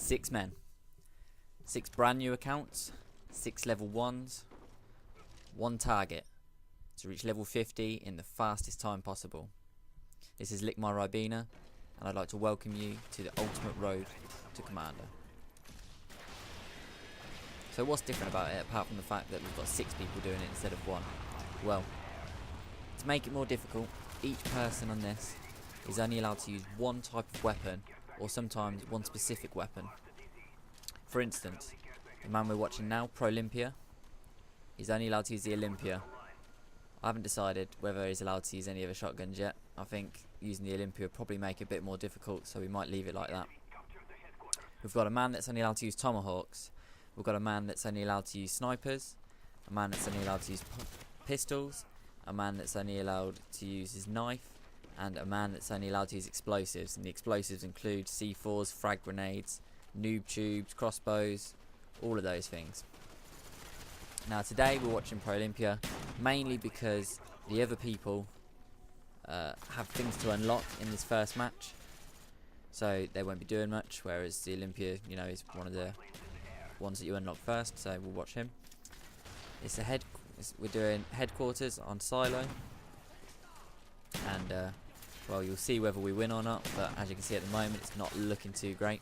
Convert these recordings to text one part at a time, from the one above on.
6 men, 6 brand new accounts, 6 level 1s, 1 target to reach level 50 in the fastest time possible. This is Lick My Ribena, and I'd like to welcome you to the ultimate road to Commander. So what's different about it, apart from the fact that we've got 6 people doing it instead of 1? Well, to make it more difficult, each person on this is only allowed to use one type of weapon, or sometimes one specific weapon. For instance, the man we're watching now, Pro Olympia, is only allowed to use the Olympia. I haven't decided whether he's allowed to use any other shotguns yet. I think using the Olympia would probably make it a bit more difficult, so we might leave it like that. We've got a man that's only allowed to use tomahawks. We've got a man that's only allowed to use snipers. A man that's only allowed to use pistols. A man that's only allowed to use his knife. And a man that's only allowed to use explosives. And the explosives include C4s, frag grenades, noob tubes, crossbows, all of those things. Now today we're watching Pro Olympia mainly because the other people have things to unlock in this first match, so they won't be doing much, whereas the Olympia, you know, is one of the ones that you unlock first, so we'll watch him. We're doing headquarters on silo, and well, you'll see whether we win or not, but as you can see at the moment it's not looking too great.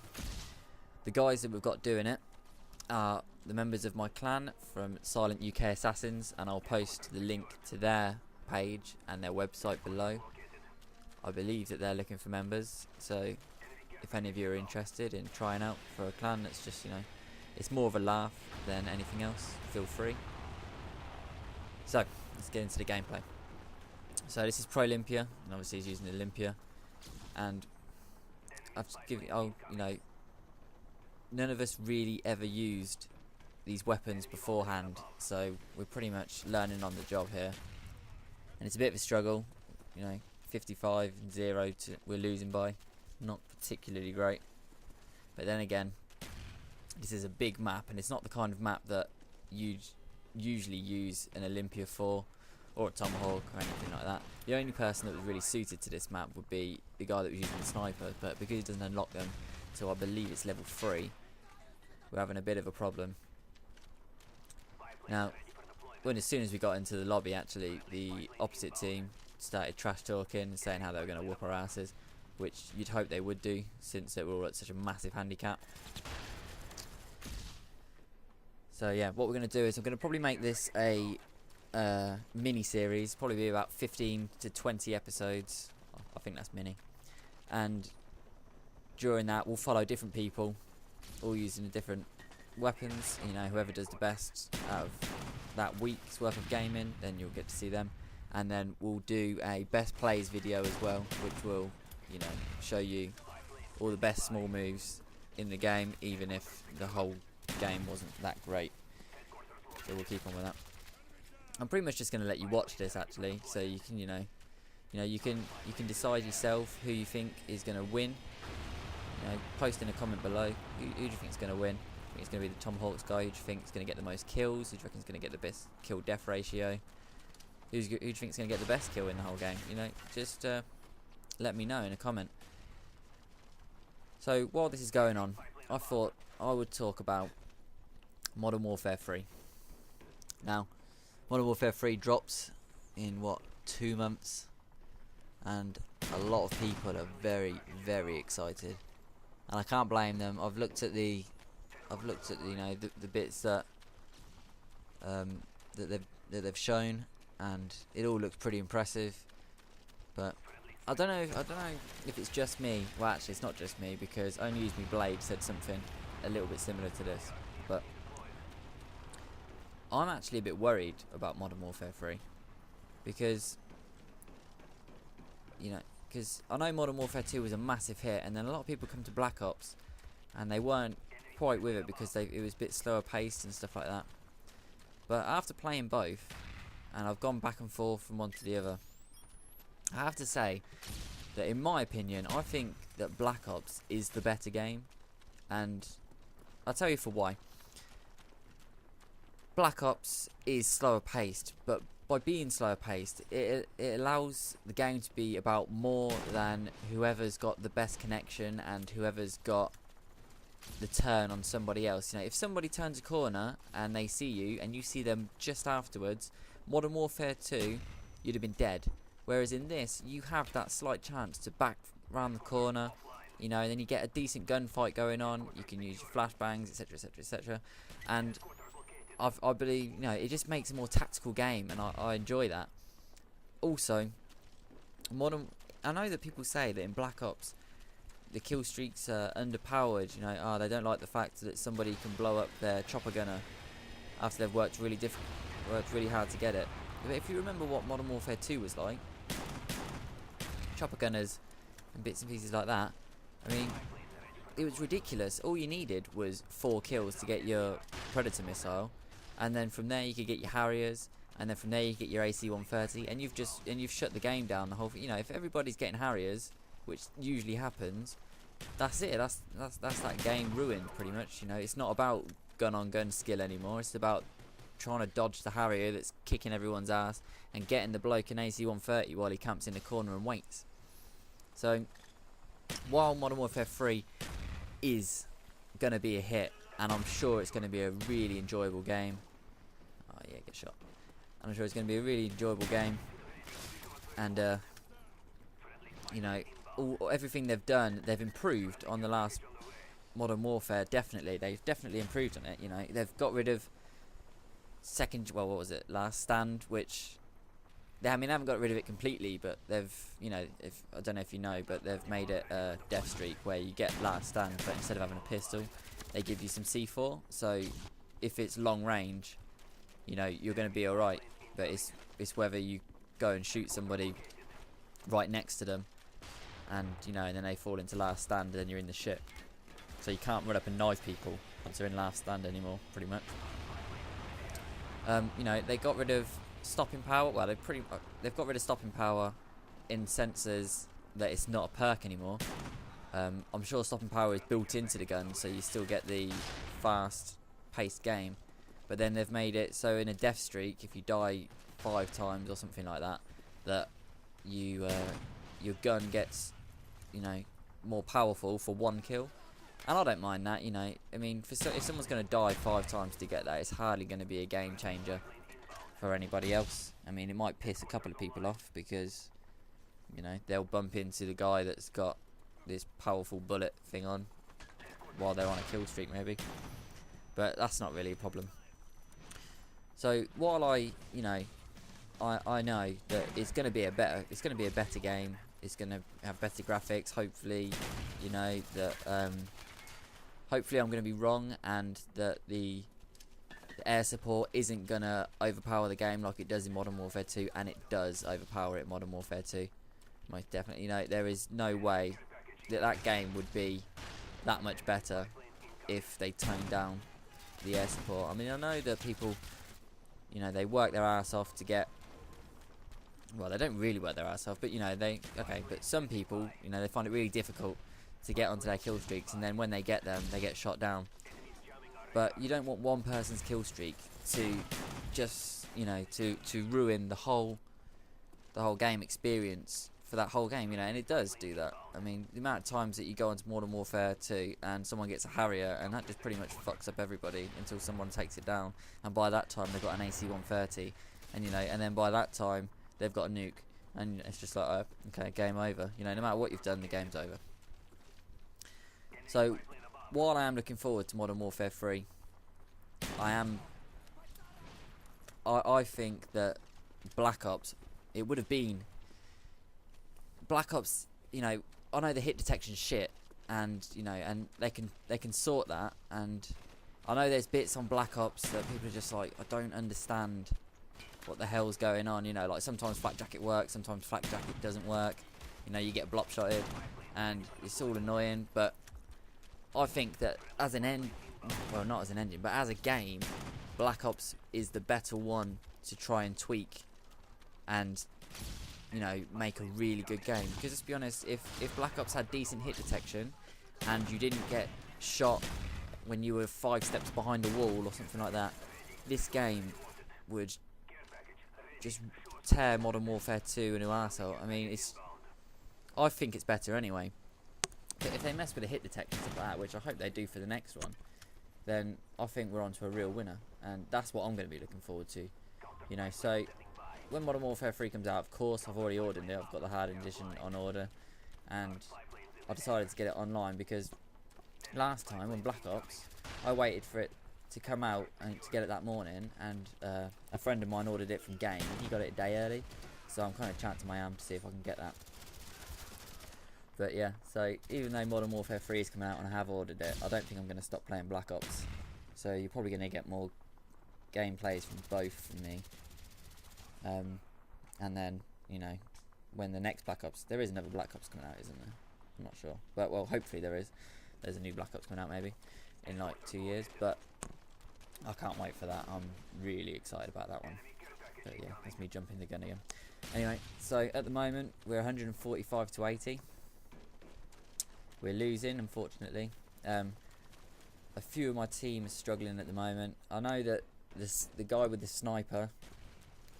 The guys that we've got doing it are the members of my clan from Silent UK Assassins, and I'll post the link to their page and their website below. I believe that they're looking for members, so if any of you are interested in trying out for a clan that's just, you know, it's more of a laugh than anything else, feel free. So let's get into the gameplay. So this is Pro Olympia, and obviously he's using the Olympia, and you know, none of us really ever used these weapons beforehand, so we're pretty much learning on the job here, and it's a bit of a struggle, you know. 55-0 we're losing by, not particularly great, but then again, this is a big map, and it's not the kind of map that you'd usually use an Olympia for, or a tomahawk or anything like that. The only person that was really suited to this map would be the guy that was using the sniper, but because he doesn't unlock them, so I believe it's level 3, we're having a bit of a problem. Now, as soon as we got into the lobby, actually, the opposite team started trash talking and saying how they were going to whoop our asses, which you'd hope they would do, since they were all at such a massive handicap. So yeah, what we're going to do is I'm going to probably make this a mini-series, probably be about 15 to 20 episodes. I think that's mini. And during that, we'll follow different people, all using different weapons. You know, whoever does the best out of that week's worth of gaming, then you'll get to see them. And then we'll do a best plays video as well, which will, you know, show you all the best small moves in the game, even if the whole game wasn't that great. So we'll keep on with that. I'm pretty much just going to let you watch this, actually, so you can, you can decide yourself who you think is going to win. You know, post in a comment below who do you think is going to win. Do you think it's going to be the Tomahawks guy? Who do you think is going to get the most kills? Who do you reckon is going to get the best kill death ratio? Who do you think is going to get the best kill in the whole game? You know, just let me know in a comment. So while this is going on, I thought I would talk about Modern Warfare 3. Now, Modern Warfare 3 drops in what, 2 months, and a lot of people are very, very excited, and I can't blame them. I've looked at the you know, the bits that that they've shown, and it all looks pretty impressive. But I don't know if it's just me. Well, actually, it's not just me, because Only Use Me Blade said something a little bit similar to this. But I'm actually a bit worried about Modern Warfare 3, because, you know, I know Modern Warfare 2 was a massive hit, and then a lot of people come to Black Ops and they weren't quite with it because it was a bit slower paced and stuff like that. But after playing both, and I've gone back and forth from one to the other, I have to say that in my opinion, I think that Black Ops is the better game, and I'll tell you for why. Black Ops is slower paced, but by being slower paced, it allows the game to be about more than whoever's got the best connection and whoever's got the turn on somebody else. You know, if somebody turns a corner and they see you and you see them just afterwards, Modern Warfare 2, you'd have been dead. Whereas in this, you have that slight chance to back round the corner, you know, and then you get a decent gunfight going on. You can use your flashbangs, etc, etc, etc. And I believe, you know, it just makes a more tactical game, and I enjoy that. Also, I know that people say that in Black Ops, the kill streaks are underpowered. You know, they don't like the fact that somebody can blow up their chopper gunner after they've worked really hard to get it. But if you remember what Modern Warfare 2 was like, chopper gunners and bits and pieces like that, I mean, it was ridiculous. All you needed was 4 kills to get your Predator missile, and then from there you could get your Harriers, and then from there you get your AC-130, and you've shut the game down. The whole, you know, if everybody's getting Harriers, which usually happens, that's it. That's that game ruined pretty much. You know, it's not about gun-on-gun skill anymore. It's about trying to dodge the Harrier that's kicking everyone's ass and getting the bloke an AC-130 while he camps in the corner and waits. So, while Modern Warfare 3 is going to be a hit, and I'm sure it's going to be a really enjoyable game. Oh yeah, get shot. I'm sure it's going to be a really enjoyable game. And, you know, everything they've done, they've improved on the last Modern Warfare. Definitely, they've definitely improved on it. You know, they've got rid of Last Stand, which they haven't got rid of it completely, but they've, you know, I don't know if you know, but they've made it a death streak where you get Last Stand, but instead of having a pistol, they give you some C4. So if it's long range, you know, you're going to be alright. But it's whether you go and shoot somebody right next to them, and you know, and then they fall into Last Stand, and then you're in the shit. So you can't run up and knife people once they're in Last Stand anymore, pretty much. You know, they got rid of stopping power. Well, they've got rid of stopping power in sensors that it's not a perk anymore. I'm sure stopping power is built into the gun, so you still get the fast-paced game. But then they've made it so in a death streak, if you die 5 times or something like that, that your gun gets, you know, more powerful for 1 kill. And I don't mind that, you know. I mean, if someone's going to die 5 times to get that, it's hardly going to be a game changer for anybody else. I mean, it might piss a couple of people off because, you know, they'll bump into the guy that's got this powerful bullet thing on while they're on a kill streak, maybe. But that's not really a problem. So while I know that it's going to be a better game. It's going to have better graphics. Hopefully, you know that. Hopefully, I'm going to be wrong, and that the air support isn't going to overpower the game like it does in Modern Warfare 2, and it does overpower it in Modern Warfare 2. Most definitely, you know, there is no way that game would be that much better if they toned down the air support. I mean, I know that people, you know, they work their ass off to get. Well, they don't really work their ass off, but you know, but some people, you know, they find it really difficult to get onto their kill streaks, and then when they get them, they get shot down. But you don't want one person's kill streak to just, you know, to ruin the whole game experience for that whole game, you know, and it does do that. I mean, the amount of times that you go onto Modern Warfare 2 and someone gets a Harrier, and that just pretty much fucks up everybody until someone takes it down, and by that time they've got an AC-130, and you know, and then by that time they've got a nuke, and it's just like, okay, game over. You know, no matter what you've done, the game's over. So, while I am looking forward to Modern Warfare 3, I think that Black Ops, it would have been Black Ops. You know, I know the hit detection shit, and you know, and they can sort that, and I know there's bits on Black Ops that people are just like, I don't understand what the hell's going on. You know, like sometimes flak jacket works, sometimes flak jacket doesn't work. You know, you get blop shotted, and it's all annoying. But I think that as an well, not as an engine, but as a game, Black Ops is the better one to try and tweak and, you know, make a really good game. Because let's be honest, if Black Ops had decent hit detection and you didn't get shot when you were 5 steps behind a wall or something like that, this game would just tear Modern Warfare 2 a new arsehole. I mean, I think it's better anyway. But if they mess with the hit detection stuff like that, which I hope they do for the next one, then I think we're on to a real winner, and that's what I'm going to be looking forward to. You know, so when Modern Warfare 3 comes out, of course I've already ordered it. I've got the hard edition on order, and I decided to get it online because last time on Black Ops, I waited for it to come out and to get it that morning, and a friend of mine ordered it from Game, and he got it a day early, so I'm kind of chancing my arm to see if I can get that. But yeah, so even though Modern Warfare 3 is coming out and I have ordered it, I don't think I'm going to stop playing Black Ops. So you're probably going to get more gameplays from both from me. And then, you know, when the next Black Ops... There is another Black Ops coming out, isn't there? I'm not sure. But, well, hopefully there is. There's a new Black Ops coming out, maybe, in like 2 years. But I can't wait for that. I'm really excited about that one. But yeah, that's me jumping the gun again. Anyway, so at the moment, we're 145 to 80. We're losing, unfortunately. A few of my team are struggling at the moment. I know that the guy with the sniper,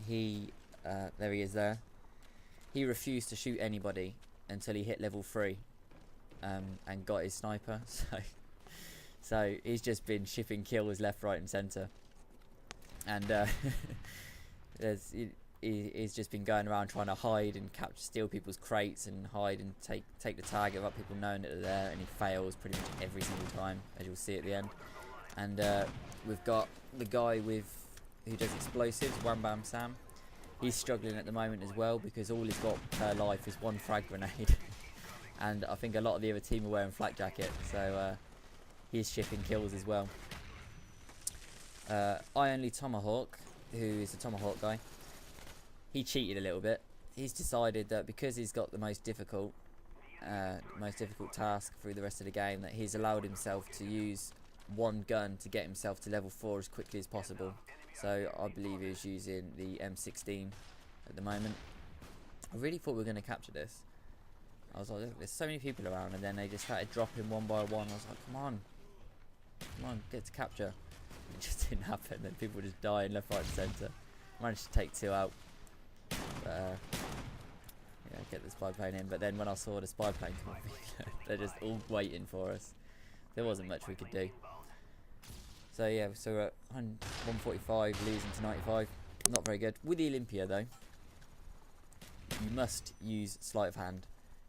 there he is there. He refused to shoot anybody until he hit level 3 and got his sniper. So he's just been shipping kills left, right and centre. And he's just been going around trying to hide and steal people's crates and hide and take the target without people knowing that they're there, and he fails pretty much every single time, as you'll see at the end. And we've got the guy who does explosives, Wham Bam Sam. He's struggling at the moment as well because all he's got per life is one frag grenade. And I think a lot of the other team are wearing flak jacket, so he's shipping kills as well. I Only Tomahawk, who is the Tomahawk guy, he cheated a little bit. He's decided that because he's got the most difficult task through the rest of the game, that he's allowed himself to use one gun to get himself to level 4 as quickly as possible. So I believe he's using the M16 at the moment. I really thought we were going to capture this. I was like, look, there's so many people around, and then they just started dropping one by one. I was like, come on, get to capture. It just didn't happen. Then people were just dying left, right, and centre. Managed to take 2 out. But yeah, get the spy plane in. But then when I saw the spy plane come up, they're just all waiting for us. There wasn't much we could do. So yeah, so we're at 145, losing to 95. Not very good. With the Olympia though, you must use sleight of hand.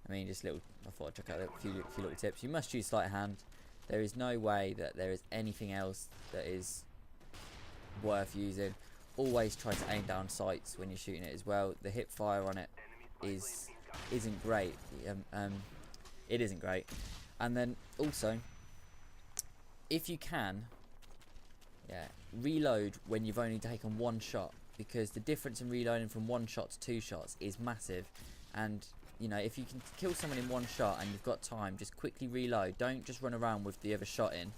I mean, just little. I thought I'd check out a few little tips. You must use sleight of hand. There is no way that there is anything else that is worth using. Always try to aim down sights when you're shooting it as well. The hip fire on it isn't great. It isn't great. And then also, if you can, reload when you've only taken 1 shot, because the difference in reloading from 1 shot to 2 shots is massive. And you know, if you can kill someone in 1 shot and you've got time, just quickly reload. Don't just run around with the other shot in,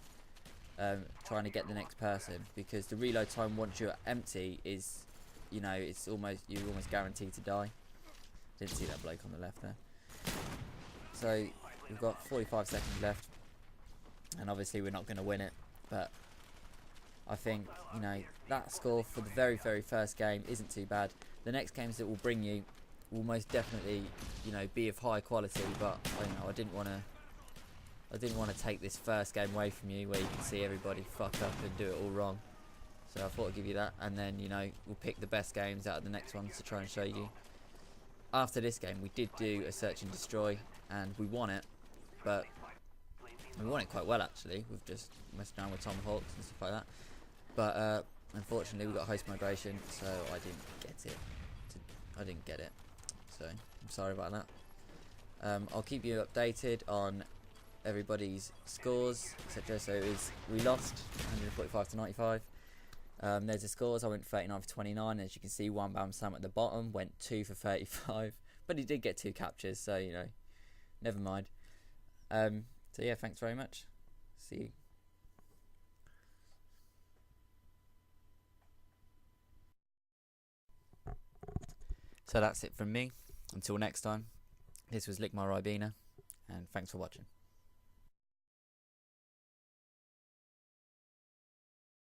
trying to get the next person, because the reload time once you're empty is, you know, you're almost guaranteed to die. Didn't see that bloke on the left there. So we've got 45 seconds left, and obviously we're not going to win it, but I think, you know, that score for the very first game isn't too bad. The next games that will bring you will most definitely, you know, be of high quality, but you know, I didn't want to take this first game away from you, where you can see everybody fuck up and do it all wrong. So I thought I'd give you that, and then, you know, we'll pick the best games out of the next ones to try and show you. After this game, we did do a search and destroy, and we won it, but we won it quite well actually. We've just messed around with Tomahawks and stuff like that. But unfortunately, we got host migration, so I didn't get it. So I'm sorry about that. I'll keep you updated on everybody's scores, etc. So we lost 145 to 95. There's the scores. I went 39 for 29. As you can see, Wham Bam Sam at the bottom went 2 for 35, but he did get 2 captures, so you know, never mind. So yeah, thanks very much. See you. So that's it from me. Until next time, this was Lick My Ribena, and thanks for watching.